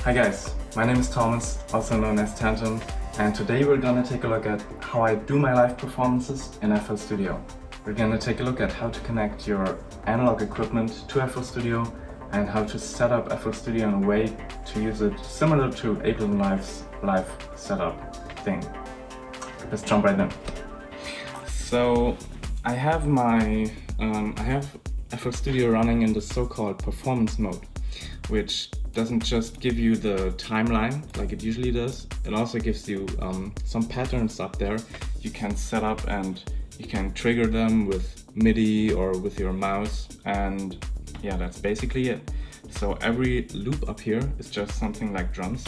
Hi guys, my name is Thomas, also known as Tantum, and today we're gonna take a look at how I do my live performances in FL Studio. We're gonna take a look at how to connect your analog equipment to FL Studio and how to set up FL Studio in a way to use it similar to Ableton Live's live setup thing. Let's jump right in. So I have my FL Studio running in the so-called performance mode, which doesn't just give you the timeline like it usually does. It also gives you some patterns up there you can set up, and you can trigger them with MIDI or with your mouse, and yeah, that's basically it. So every loop up here is just something like drums,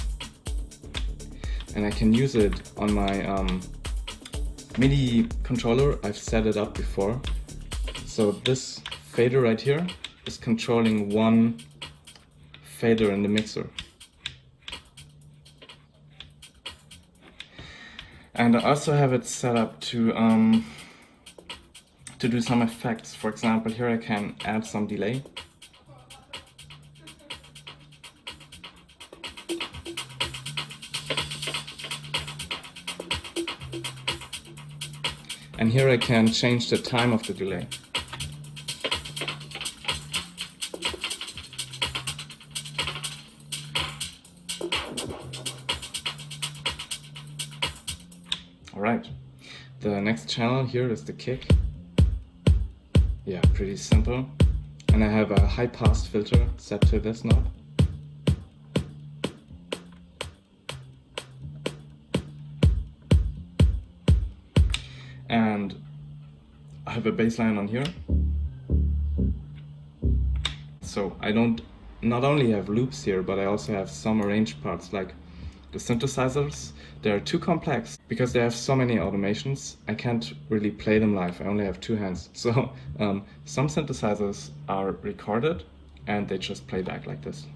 and I can use it on my MIDI controller. I've set it up before. So this fader right here is controlling one fader in the mixer. And I also have it set up to do some effects. For example, here I can add some delay. And here I can change the time of the delay. Alright, the next channel here is the kick. Yeah, pretty simple. And I have a high pass filter set to this knob. And I have a bass line on here. So I not only have loops here, but I also have some arranged parts, like the synthesizers. They're too complex because they have so many automations. I can't really play them live. I only have two hands. So some synthesizers are recorded and they just play back like this.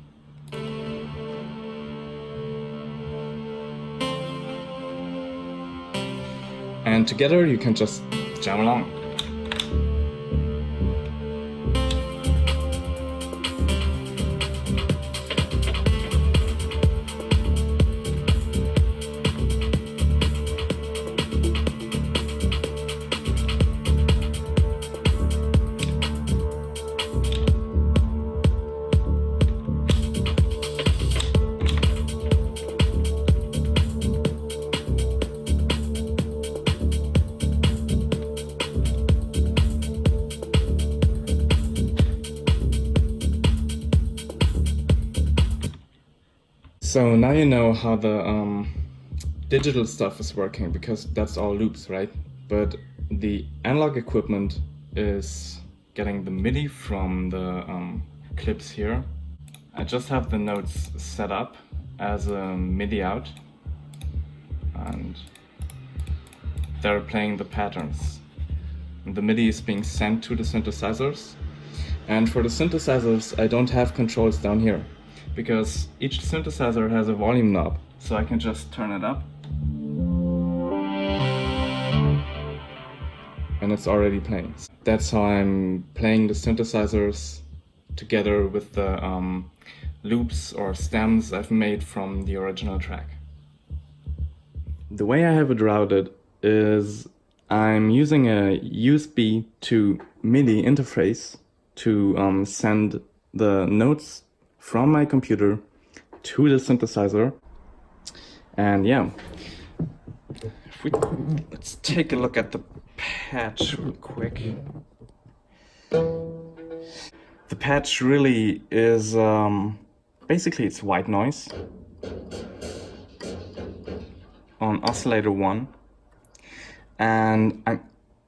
And together you can just jam along. So now you know how the digital stuff is working, because that's all loops, right? But the analog equipment is getting the MIDI from the clips here. I just have the notes set up as a MIDI out, and they're playing the patterns. And the MIDI is being sent to the synthesizers. And for the synthesizers, I don't have controls down here, because each synthesizer has a volume knob, so I can just turn it up and it's already playing. That's how I'm playing the synthesizers together with the loops or stems I've made from the original track. The way I have it routed is I'm using a USB to MIDI interface to send the notes from my computer to the synthesizer. And yeah, let's take a look at the patch real quick. The patch really is basically it's white noise on oscillator 1, and I'm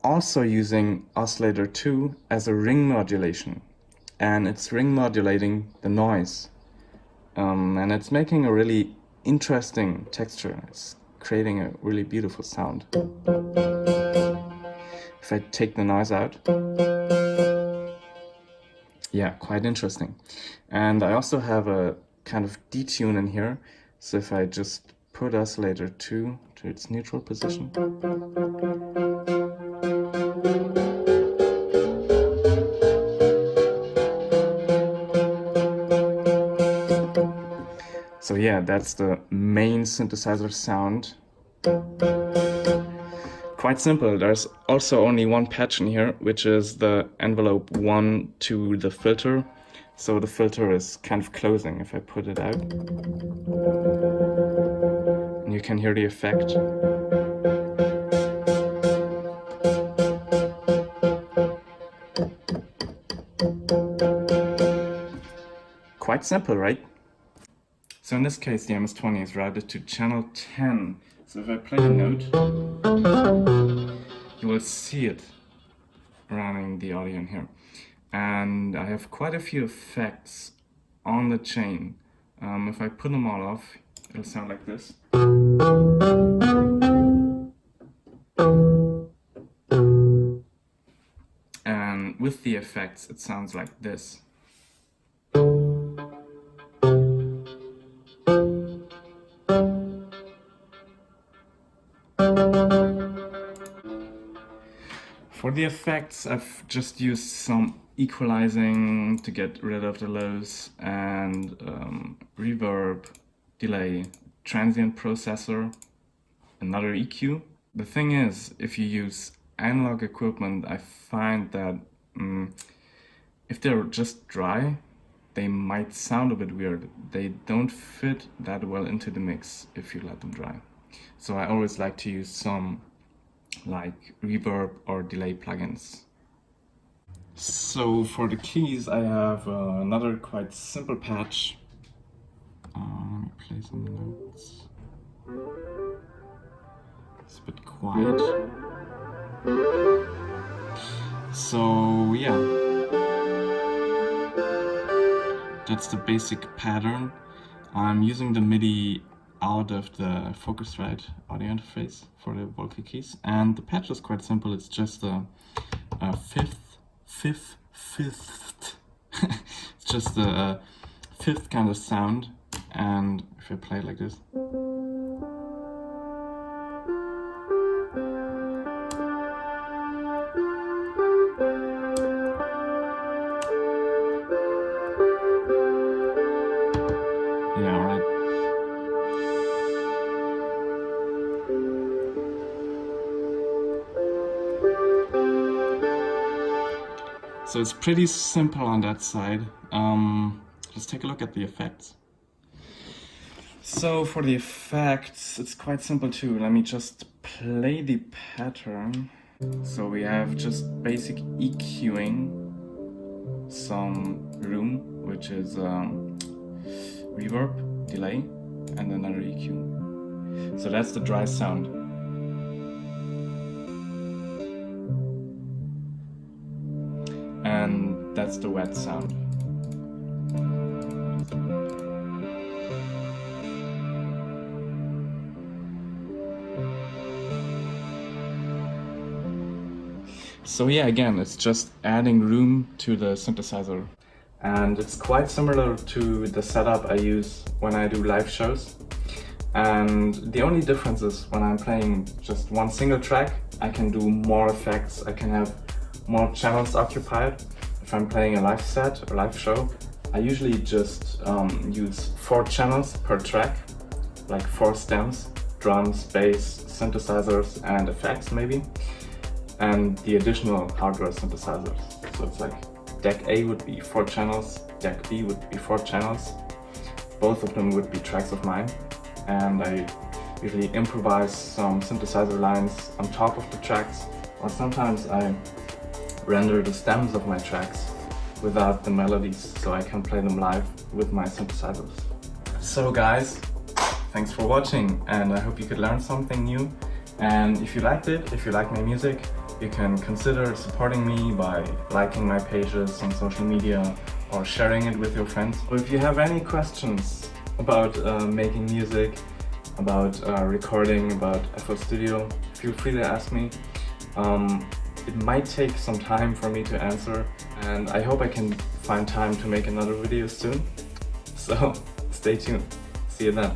also using oscillator 2 as a ring modulation. And it's ring modulating the noise, and it's making a really interesting texture. It's creating a really beautiful sound. If I take the noise out, yeah, quite interesting. And I also have a kind of detune in here, so if I just put oscillator 2 to its neutral position, So yeah, that's the main synthesizer sound. Quite simple. There's also only one patch in here, which is the envelope 1 to the filter. So the filter is kind of closing. If I put it out, and you can hear the effect. Quite simple, right? So in this case, the MS20 is routed to channel 10. So if I play a note, you will see it running the audio in here. And I have quite a few effects on the chain. If I put them all off, it'll sound like this. And with the effects, it sounds like this. For the effects, I've just used some equalizing to get rid of the lows, and reverb, delay, transient processor, another EQ. The thing is, if you use analog equipment, I find that if they're just dry, they might sound a bit weird. They don't fit that well into the mix if you let them dry. So I always like to use some like reverb or delay plugins. So for the keys, I have another quite simple patch. Let me play some notes. It's a bit quiet. So yeah, that's the basic pattern. I'm using the MIDI out of the Focusrite audio interface for the vocal keys, and the patch is quite simple. It's just a fifth. It's just a fifth kind of sound, and if I play it like this, yeah, right. So it's pretty simple on that side. Let's take a look at the effects. So for the effects, it's quite simple too. Let me just play the pattern. So we have just basic EQing, some room, which is reverb, delay, and another EQ. So that's the dry sound. And that's the wet sound. So yeah, again, it's just adding room to the synthesizer. And it's quite similar to the setup I use when I do live shows. And the only difference is when I'm playing just one single track, I can do more effects, I can have more channels occupied. If I'm playing a live set or live show, I usually just use 4 channels per track, like 4 stems, drums, bass, synthesizers, and effects maybe, and the additional hardware synthesizers. So it's like deck A would be 4 channels, deck B would be 4 channels. Both of them would be tracks of mine, and I usually improvise some synthesizer lines on top of the tracks, or sometimes I render the stems of my tracks without the melodies, so I can play them live with my synthesizers. So guys, thanks for watching, and I hope you could learn something new. And if you liked it, if you like my music, you can consider supporting me by liking my pages on social media or sharing it with your friends. Or if you have any questions about making music, about recording, about FL Studio, feel free to ask me. It might take some time for me to answer, and I hope I can find time to make another video soon. So stay tuned. See you then.